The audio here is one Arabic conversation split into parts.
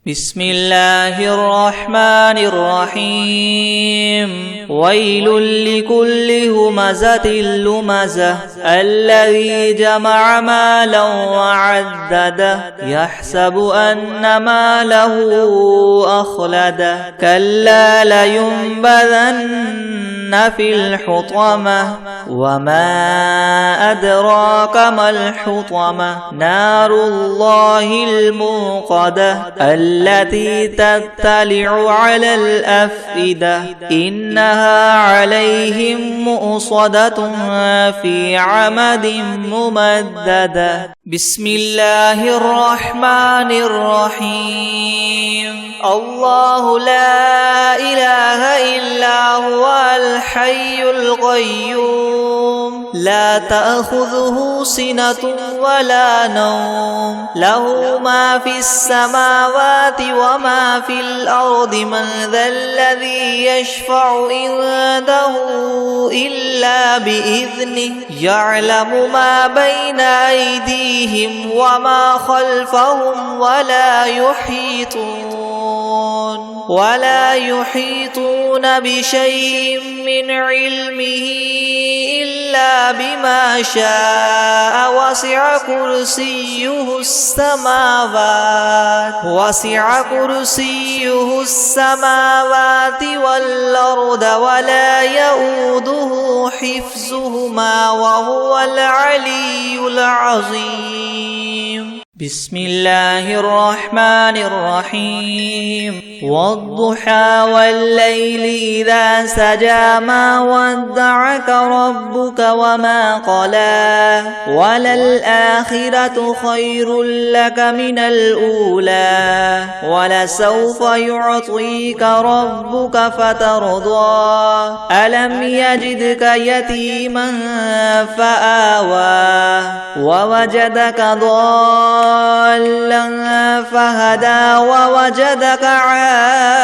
بسم الله الرحمن الرحيم ويل لكل همزة لمزة الذي جمع مالا وعدده يحسب أن ماله أخلده كلا لينبذن في الحطمة وما أدراك ما الحطمة نار الله الموقدة التي تطلع على الأفئدة إنها عليهم مؤصدة في عمد ممددة بسم الله الرحمن الرحيم الله لا إله إلا هو الحي القيوم لا تأخذه سنة ولا نوم له ما في السماوات وما في الأرض من ذا الذي يشفع عنده إلا بإذنه يعلم ما بين أيديهم وما خلفهم ولا يحيطون بشيء من علمه إلا بما شاء وسع كرسيه السماوات والأرض ولا يؤوده حفظهما وهو العلي العظيم بسم الله الرحمن الرحيم والضحى والليل إذا سجى ما ودعك ربك وما قلى وللآخرة خير لك من الأولى ولسوف يعطيك ربك فترضى ألم يجدك يتيما فآوى ووجدك ضالا فهدى ووجدك عائلا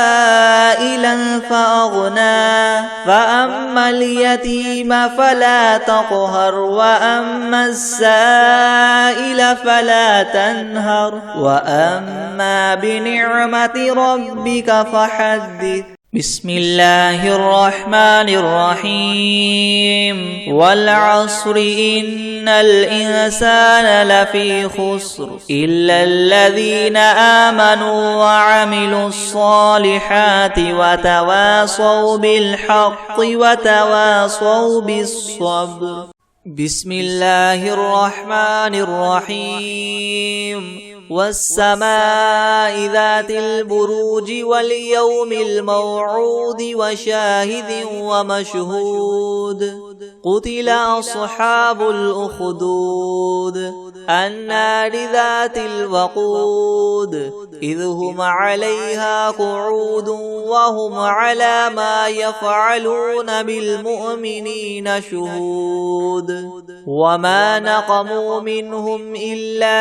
فأغنى فأما اليتيم فلا تقهر وأما السائل فلا تنهر وأما بنعمة ربك فحدث بسم الله الرحمن الرحيم والعصر إن الإنسان لفي خسر إلا الذين آمنوا وعملوا الصالحات وتواصوا بالحق وتواصوا بالصبر بسم الله الرحمن الرحيم والسماء ذات البروج واليوم الموعود وشاهد ومشهود قتل أصحاب الأخدود النار ذات الوقود إذ هم عليها قعود وهم على ما يفعلون بالمؤمنين شهود وما نقموا منهم إلا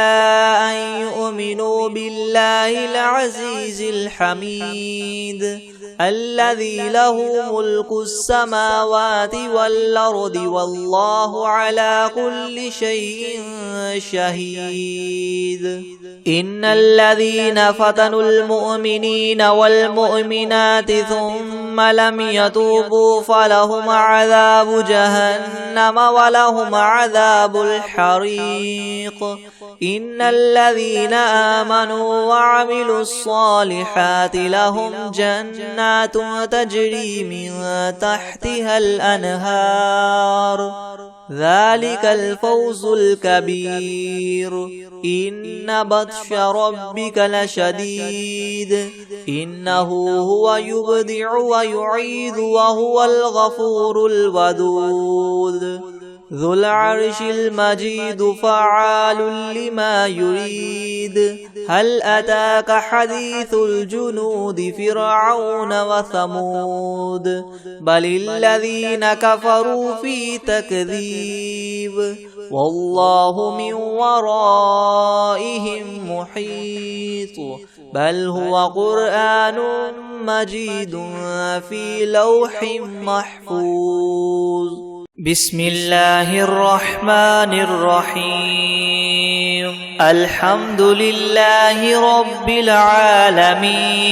أن يؤمنوا بالله العزيز الحميد الذي له ملك السماوات والأرض والله على كل شيء شهيد إن الذين فتنوا المؤمنين والمؤمنات ثم لم يتوبوا فلهم عذاب جهنم ولهم عذاب الحريق إن الذين آمنوا وعملوا الصالحات لهم جنات تجري من تحتها الأنهار ذلك الفوز الكبير إن بطش ربك لشديد إنه هو يبدع ويعيد وهو الغفور الودود ذو العرش المجيد فعال لما يريد هل أتاك حديث الجنود فرعون وثمود بل الذين كفروا في تكذيب والله من ورائهم محيط بل هو قرآن مجيد في لوح محفوظ بسم الله الرحمن الرحيم الحمد لله رب العالمين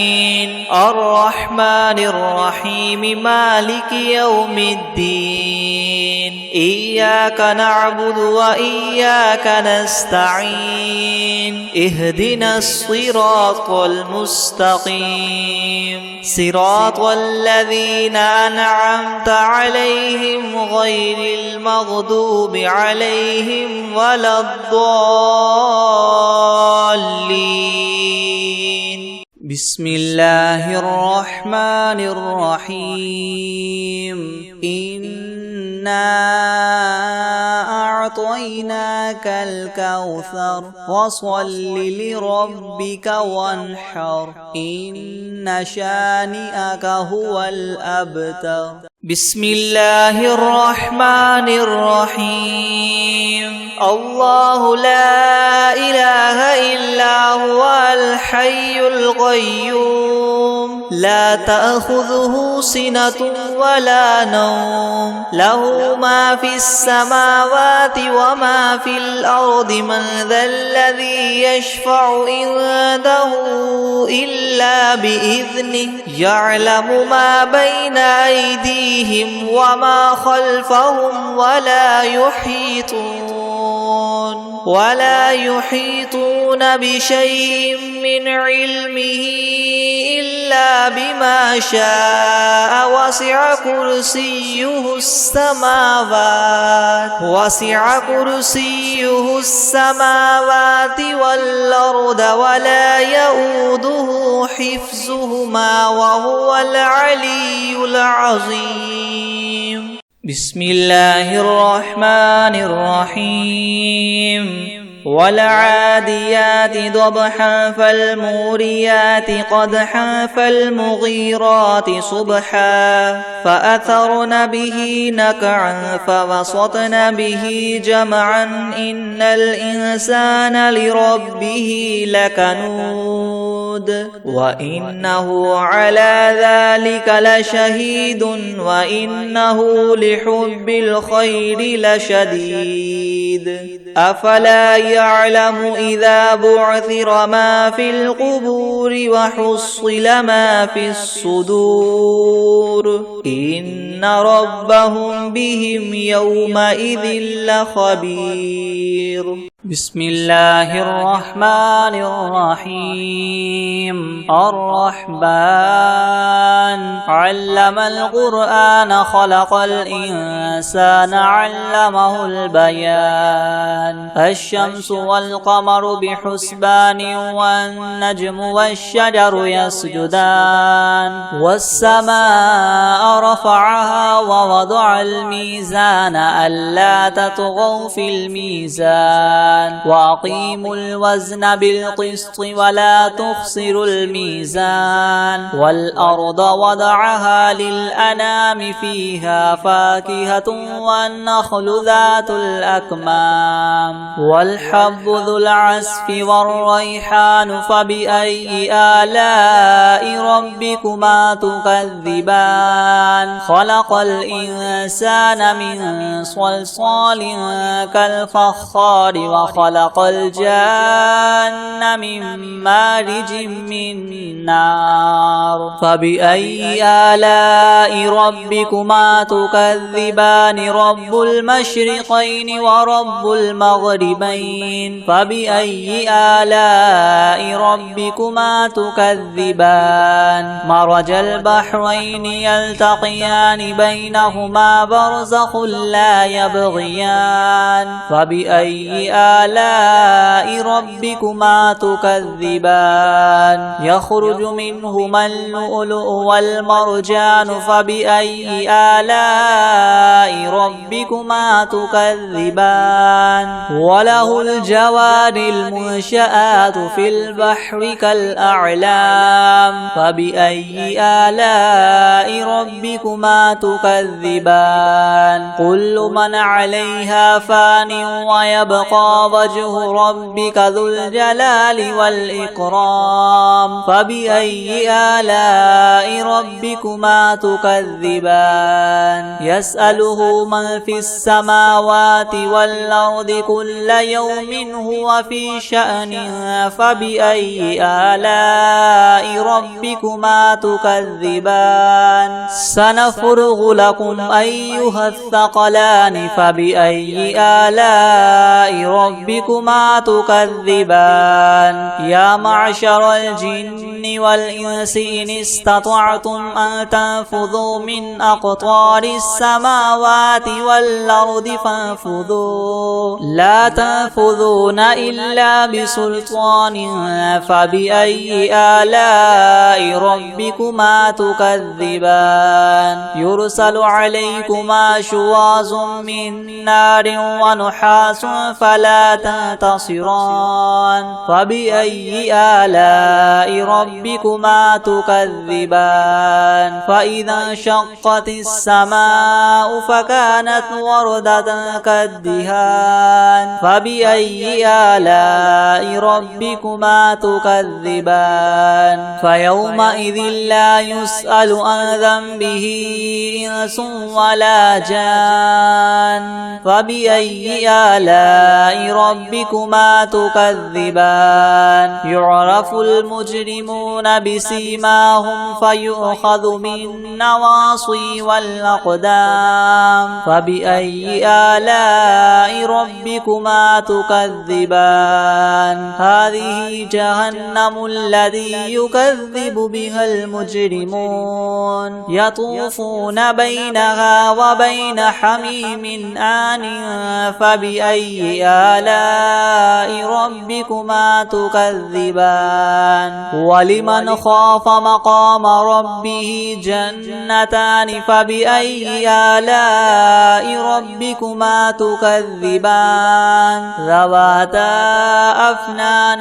الرحمن الرحيم مالك يوم الدين إياك نعبد وإياك نستعين اهدنا الصراط المستقيم صراط الذين أنعمت عليهم غير المغضوب عليهم ولا الضالين بسم الله الرحمن الرحيم إنا أعطيناك الكوثر فصل لربك وانحر إن شانئك هو الأبتر بسم الله الرحمن الرحيم الله لا إله إلا هو الحي القيوم لا تأخذه سنة ولا نوم له ما في السماوات وما في الأرض من ذا الذي يشفع عنده إلا بإذنه يعلم ما بين أيديهم وما خلفهم ولا يحيطون بشيء من علمه إلا بما شاء وسع كرسيه السماوات والأرض ولا يؤوده حفظهما وهو العلي العظيم بسم الله الرحمن الرحيم والعاديات ضبحا فالموريات قدحا فالمغيرات صبحا فأثرن به نقعا فوسطن به جمعا إن الإنسان لربه لكنود وإنه على ذلك لشهيد وإنه لحب الخير لشديد أفلا يعلم إذا بعثر ما في القبور وحصل ما في الصدور إن ربهم بهم يومئذ لخبير بسم الله الرحمن الرحيم الرحمن علم القرآن خلق الإنسان علمه البيان الشمس والقمر بحسبان والنجم والشجر يسجدان والسماء رفعها ووضع الميزان ألا تطغوا في الميزان وأقيموا الوزن بالقسط ولا تخسروا الميزان والأرض وضعها للأنام فيها فاكهة والنخل ذات الأكمام والحب ذو العصف والريحان فبأي آلاء ربكما تكذبان خلق الإنسان من صلصال كالفخار وخلق الجان من مارج من نار فبأي آلاء ربكما تكذبان رب المشرقين ورب المغربين فبأي آلاء ربكما تكذبان مرج البحرين يلتقيان بينهما برزخ لا يبغيان فبأي آلاء ربكما تكذبان يخرج منهما اللؤلؤ والمرجان فبأي آلاء ربكما تكذبان وله الجوار المنشآت في البحر كالأعلام فبأي آلاء ربكما تكذبان كل من عليها فان ويبقى وجه ربك ذو الجلال والإكرام فبأي آلاء ربكما تكذبان يسأله من في السماوات والأرض كل يوم هو في شأن فبأي آلاء ربكما تكذبان سنفرغ لكم أيها الثقلان فبأي آلاء ربكما تكذبان يا معشر الجن والإنس إن استطعتم أن تنفذوا من أقطار السماوات والأرض فانفذوا لا تنفذون إلا بسلطان فبأي آلاء ربكما تكذبان يرسل عليكما شواظ من نار ونحاس فلا تنتصران فبأي آلاء ربكما تكذبان فإذا انشقت السماء فكانت وردة كالدهان فبأي آلاء ربكما تكذبان فيومئذ لا يسأل عن ذنبه إنس ولا جان فبأي آلاء ربكما تكذبان يعرف المجرمون بسيماهم فيؤخذ بالنواصي والأقدام فبأي آلاء ربكما تكذبان هذه جهنم الذي يكذب بها المجرمون يطوفون بينها وبين حميم آن فبأي آلاء ربكما تكذبان ولمن خاف مقام ربه جنتان فبأي آلاء ربكما تكذبان ذواتا أفنان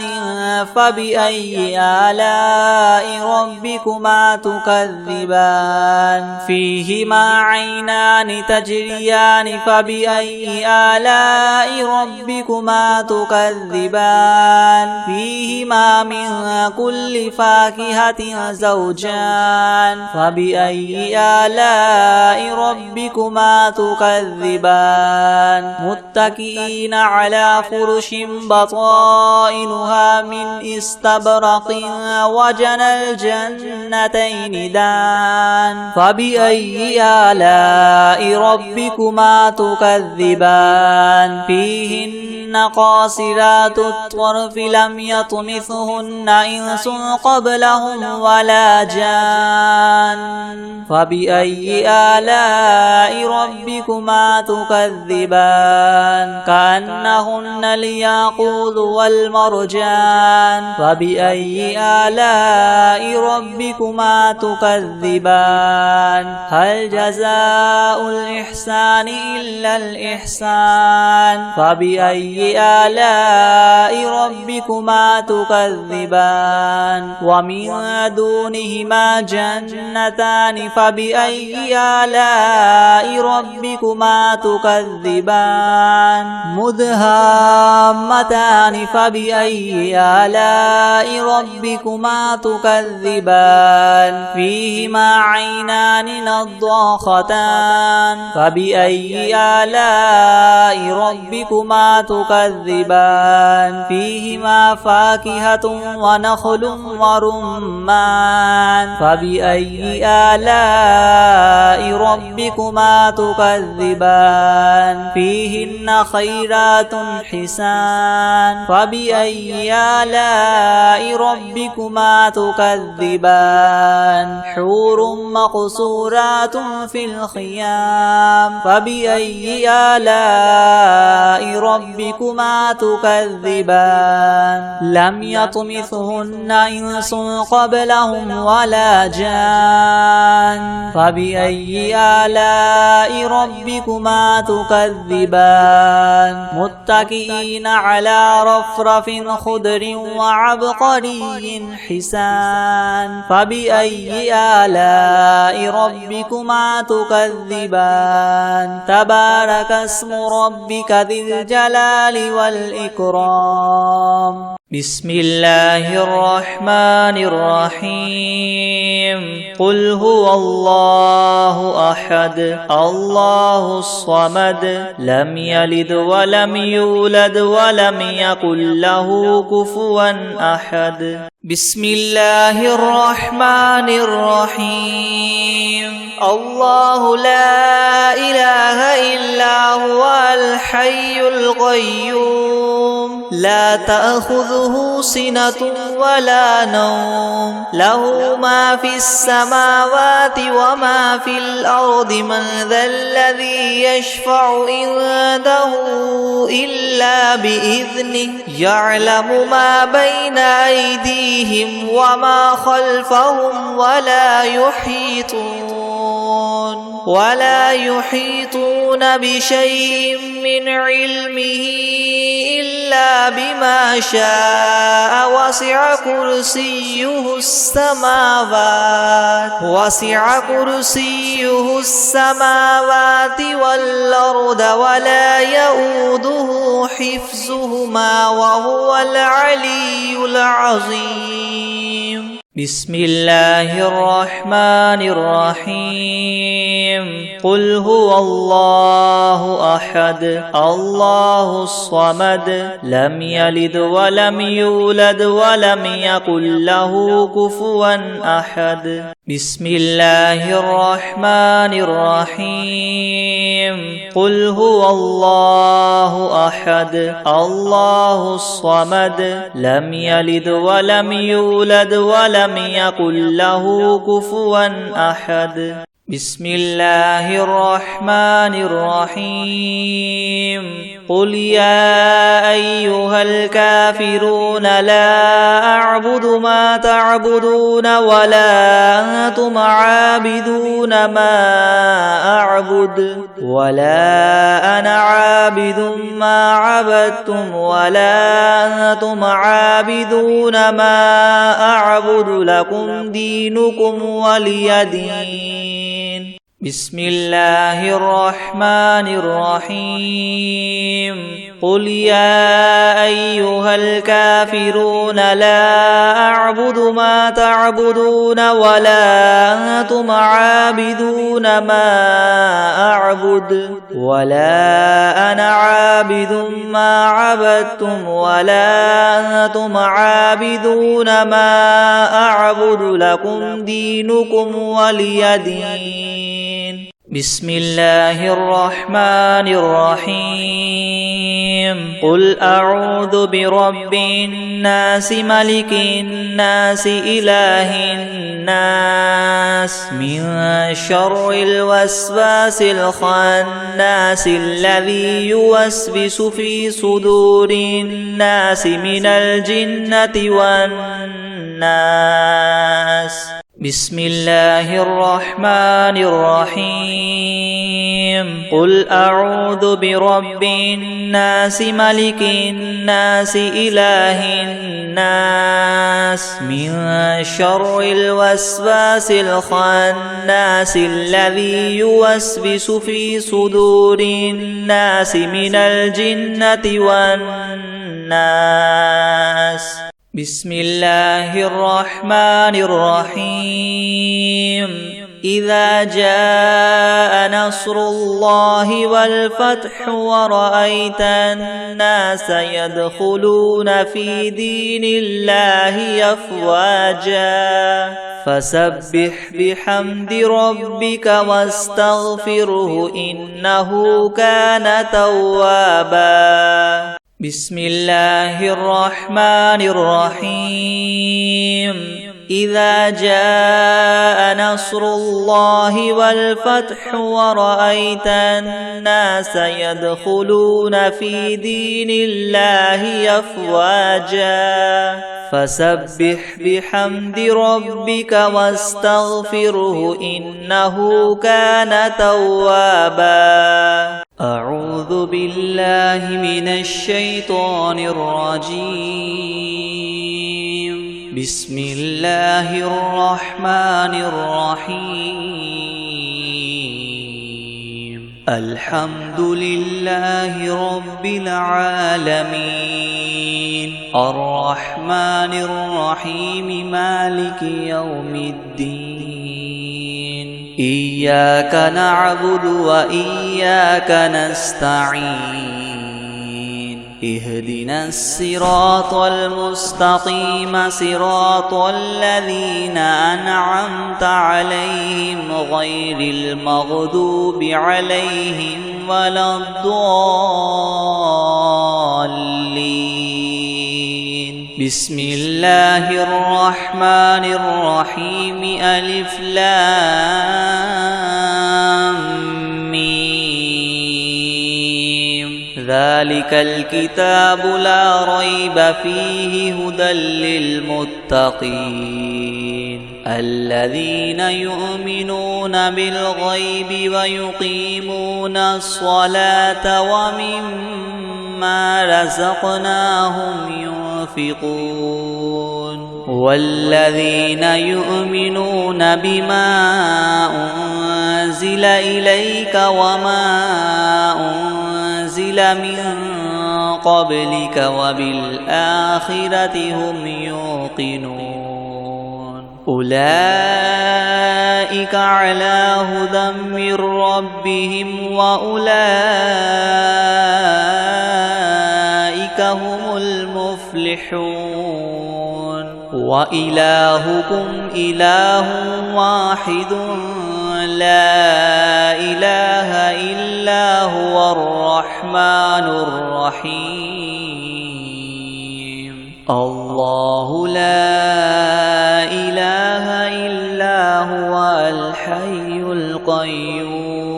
فبأي آلاء ربكما تكذبان فيهما عينان تجريان فبأي آلاء ربكما تكذبان فيهما من كل فاكهة زوجان فبأي آلاء ربكما تكذبان متكئين على فرش بطائنها من استبرق وجنى الجنتين دان فبأي آلاء ربكما تكذبان فيهن قاصرات الطرف لم يطمثهن إنس قبلهم ولا جان فبأي آلاء ربكما تكذبان كأنهن الياقوت والمرجان فبأي آلاء ربكما تكذبان هل جزاء الإحسان إلا الإحسان فبأي آلاء ربكما تكذبان ومن دونهما جنتان فبأي آلاء ربكما تكذبان مدهامتان فبأي آلاء ربكما تكذبان فيهما عينان نضاختان فبأي آلاء ربكما تكذبان فيهما فاكهة ونخل ورمان فبأي آلاء ربكما تكذبان فيهن خيرات حسان فبأي آلاء ربكما تكذبان حور مقصورات في الخيام فبأي آلاء ربكما تكذبان لم يطمثهن إنس قبلهم ولا جان فبأي آلاء ربكما تكذبان متكئين على رفرف خضر وعبقري حسان فبأي آلاء ربكما تكذبان تبارك اسم ربك ذي الجلال الجلال والإكرام. بسم الله الرحمن الرحيم. قل هو الله أحد الله الصمد لم يلد ولم يولد ولم يكن له كفوا أحد. بسم الله الرحمن الرحيم. الله لا إله إلا هو الحي القيوم لا تأخذه سنة ولا نوم له ما في السماوات وما في الأرض من ذا الذي يشفع عنده إلا بإذنه يعلم ما بين أيديهم وما خلفهم ولا يحيطون بشيء من علمه إلا بما شاء وسع كرسيه السماوات والأرض ولا يؤوده حفظهما وهو العلي العظيم. بسم الله الرحمن الرحيم. قل هو الله أحد الله الصمد لم يلد ولم يولد ولم يكن له كفوا أحد. بسم الله الرحمن الرحيم. قل هو الله أحد الله الصمد لم يلد ولم يولد ولم يكن له كفوا أحد. بسم الله الرحمن الرحيم. قل يا أيها الكافرون لا أعبد ما تعبدون ولا أنتم عابدون ما أعبد ولا أنا عابد ما عبدتم ولا أنتم عابدون ما أعبد لكم دينكم ولي دين. بسم الله الرحمن الرحيم. قل يا أيها الكافرون لا أعبد ما تعبدون ولا أنتم عابدون ما أعبد ولا أنا عابد ما عبدتم ولا أنتم عابدون ما أعبد لكم دينكم ولي دين. بسم الله الرحمن الرحيم. قل أعوذ برب الناس ملك الناس إله الناس من شر الوسواس الخناس الذي يوسوس في صدور الناس من الجنة والناس. بسم الله الرحمن الرحيم. قل أعوذ برب الناس ملك الناس إله الناس من شر الوسواس الخناس الذي يوسوس في صدور الناس من الجنة والناس. بسم الله الرحمن الرحيم. إذا جاء نصر الله والفتح ورأيت الناس يدخلون في دين الله أفواجا فسبح بحمد ربك واستغفره إنه كان توابا. بسم الله الرحمن الرحيم. إذا جاء نصر الله والفتح ورأيت الناس يدخلون في دين الله أفواجا فسبح بحمد ربك واستغفره إنه كان توابا. أعوذ بالله من الشيطان الرجيم. بسم الله الرحمن الرحيم. الحمد لله رب العالمين الرحمن الرحيم مالك يوم الدين إياك نعبد وإياك نستعين اهدنا الصراط المستقيم صراط الذين أنعمت عليهم غير المغضوب عليهم ولا الضالين بسم الله الرحمن الرحيم ألف لام ذلك الكتاب لا ريب فيه هدى للمتقين الذين يؤمنون بالغيب ويقيمون الصلاة ومما رزقناهم ينفقون والذين يؤمنون بما أنزل إليك وما أنزل من قبلك وبالآخرة هم يوقنون أولئك على هدى من ربهم وأولئك هم المفلحون وإلهكم إله واحد لا إله إلا هو الرحمن الرحيم الله لا إله إلا هو الحي القيوم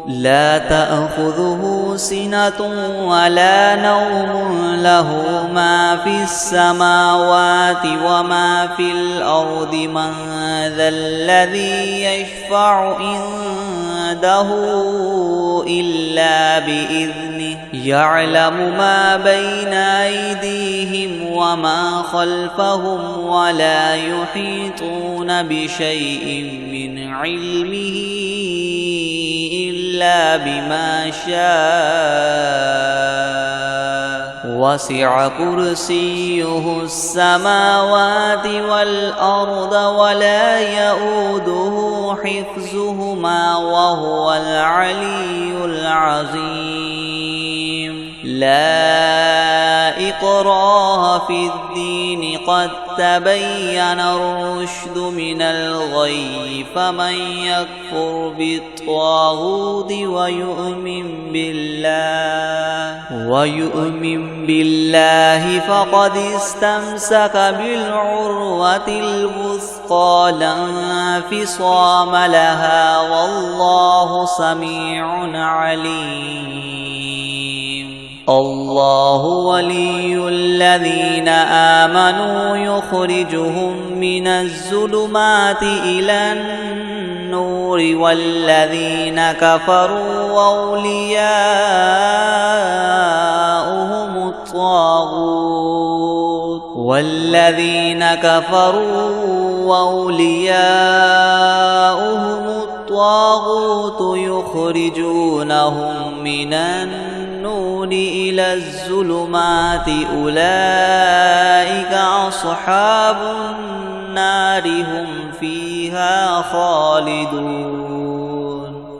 لا تأخذه سنة ولا نوم له ما في السماوات وما في الأرض من ذا الذي يشفع عنده إلا بإذنه يعلم ما بين أيديهم وما خلفهم ولا يحيطون بشيء من علمه إلا بما شاء وسع كرسيه السماوات والأرض ولا يؤوده حفظهما وهو العلي العظيم لا إكراه في الدين قد تبين الرشد من الغي فمن يكفر بالطاغوت ويؤمن بالله فقد استمسك بالعروة الوثقى لا انفصام لها والله سميع عليم الله ولي الذين آمنوا يخرجهم من الظلمات إلى النور والذين كفروا أولياؤهم الطاغوت يخرجونهم من النور إلى الظلمات أولئك أصحاب النار هم فيها خالدون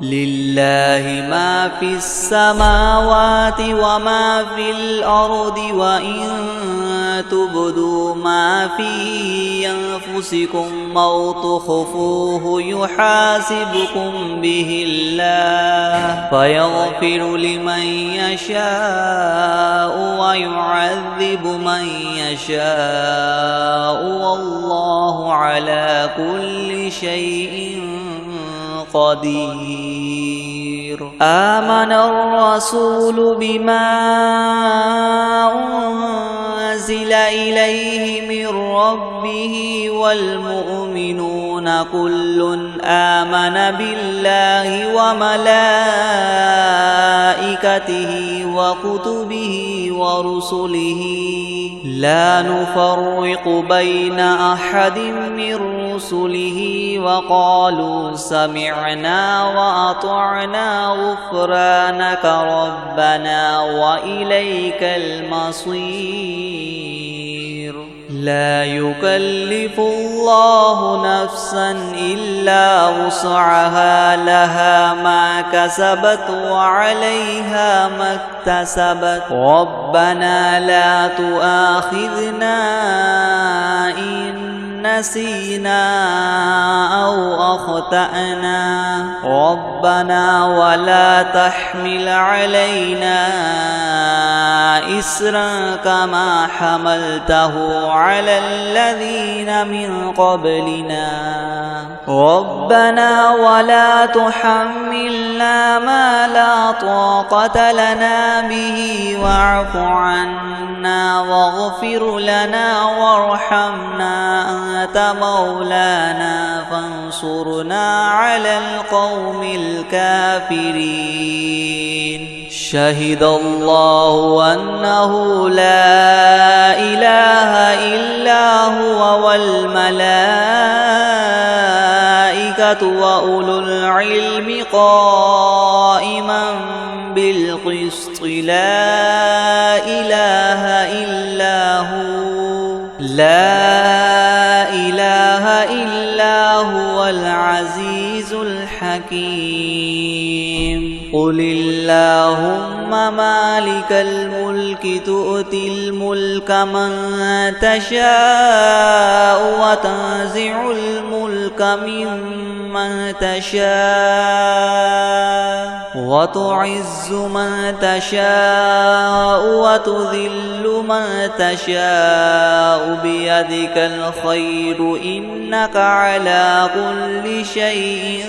لله ما في السماوات وما في الأرض وإن تبدوا ما في أنفسكم أو تخفوه يحاسبكم به الله فيغفر لمن يشاء ويعذب من يشاء والله على كل شيء قدير آمن الرسول بما أنزل إليه من ربه والمؤمنون كل آمن بالله وملائكته وكتبه ورسله لا نفرق بين أحد من رسله وقالوا سمعنا وأطعنا غفرانك ربنا وإليك المصير. لا يكلف الله نفسا إلا وسعها لها ما كسبت وعليها ما اكتسبت ربنا لا تؤاخذنا إن نسينا أو أخطأنا ربنا ولا تحمل علينا إسرا كما حملته على الذين من قبلنا ربنا ولا تحملنا ما لا طاقة لنا به واعف عنا واغفر لنا وارحمنا أنت مولانا فانصرنا على القوم الكافرين. شهد الله أنه لا إله إلا هو والملائكة وأولو العلم قائما بالقسط لا إله إلا هو العزيز الحكيم. قل اللهم مالك الملك تؤتي الملك من تشاء وتنزع الملك ممن تشاء وتعز من تشاء وتذل من تشاء بيدك الخير إنك على كل شيء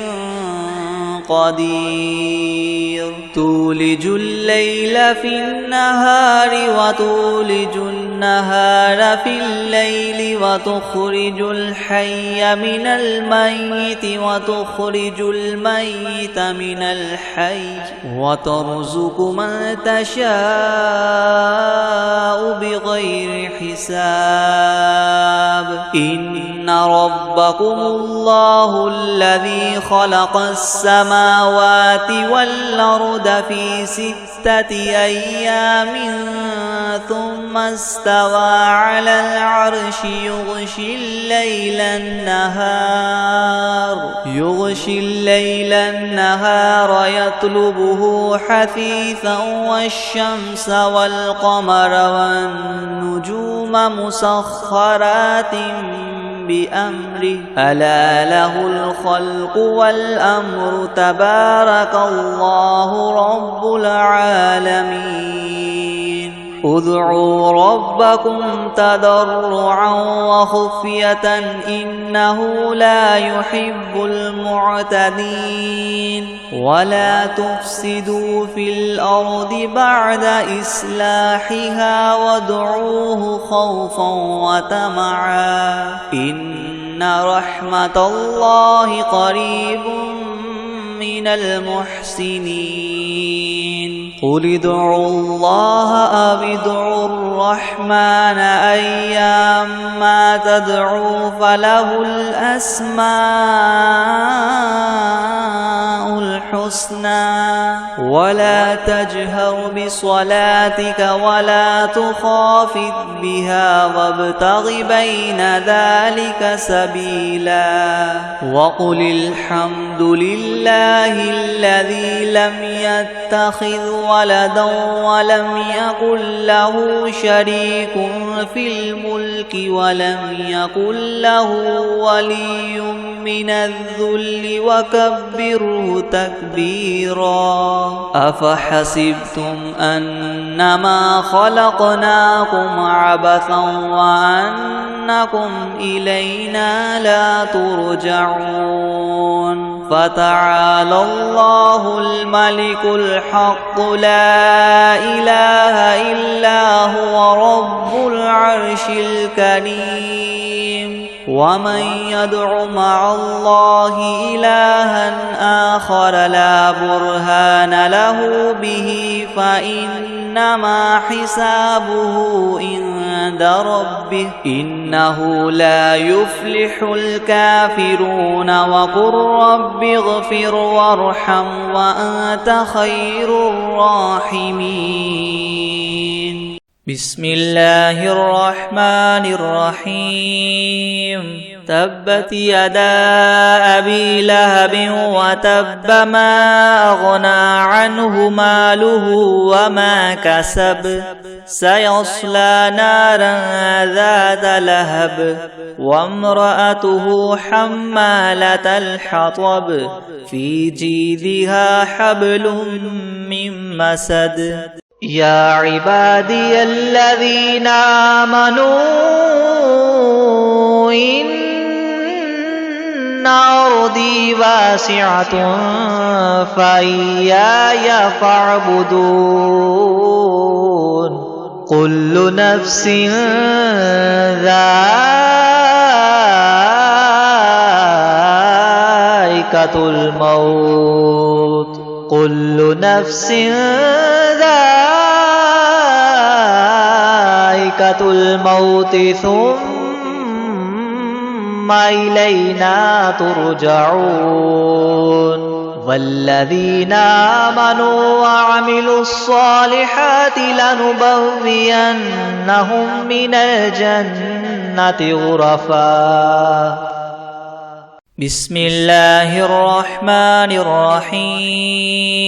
قدير. تولج الليل في النهار وتولج النهار في الليل وتخرج الحي من الميت وتخرج الميت من الحي وترزق من تشاء بغير حساب. إن ربكم الله الذي خلق السماوات والأرض في 6 أيام ثم استوى على العرش يغشي الليل النهار يطلبه حثيثا والشمس والقمر والنجوم مسخرات بأمره ألا له الخلق والأمر تبارك الله رب العالمين. ادعوا ربكم تضرعا وخفية إنه لا يحب المعتدين. ولا تفسدوا في الأرض بعد إصلاحها وادعوه خوفا وطمعا إن رحمة الله قريب من المحسنين. قل ادعوا الله أو ادعوا الرحمن أيما تدعوا فله الأسماء الحسنى. ولا تجهر بصلاتك ولا تخافت بها وابتغ بين ذلك سبيلا. وقل الحمد لله الذي لم يتخذ ولدا ولم يكن له شريك في الملك ولم يكن له ولي من الذل وكبره تكبيرا. أفحسبتم أنما خلقناكم عبثا وأنكم إلينا لا ترجعون. فتعالى الله الملك الحق لا إله إلا هو رب العرش الكريم. ومن يدع مع الله إلها آخر لا برهان له به فإنما حسابه عند ربه إنه لا يفلح الكافرون وقل رب اغفر وارحم وأنت خير الراحمين. بسم الله الرحمن الرحيم. تبت يدا أبي لهب وتب ما أغنى عنه ماله وما كسب سيصلى نارا ذات لهب وامرأته حمالة الحطب في جيدها حبل من مسد. يا عبادي الذين آمنوا إن أرضي واسعة فإياي فاعبدون. كل نفس ذائقة الموت كل نفس ذائقة الموت ثم إلينا ترجعون. والذين آمنوا وعملوا الصالحات لنبوئنهم من الجنة غرفا. بسم الله الرحمن الرحيم.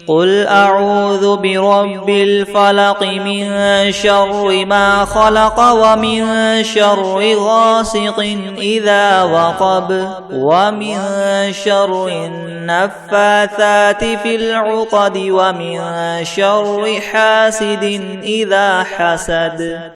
قل أعوذ برب الفلق من شر ما خلق ومن شر غاسق إذا وقب ومن شر النفاثات في العقد ومن شر حاسد إذا حسد.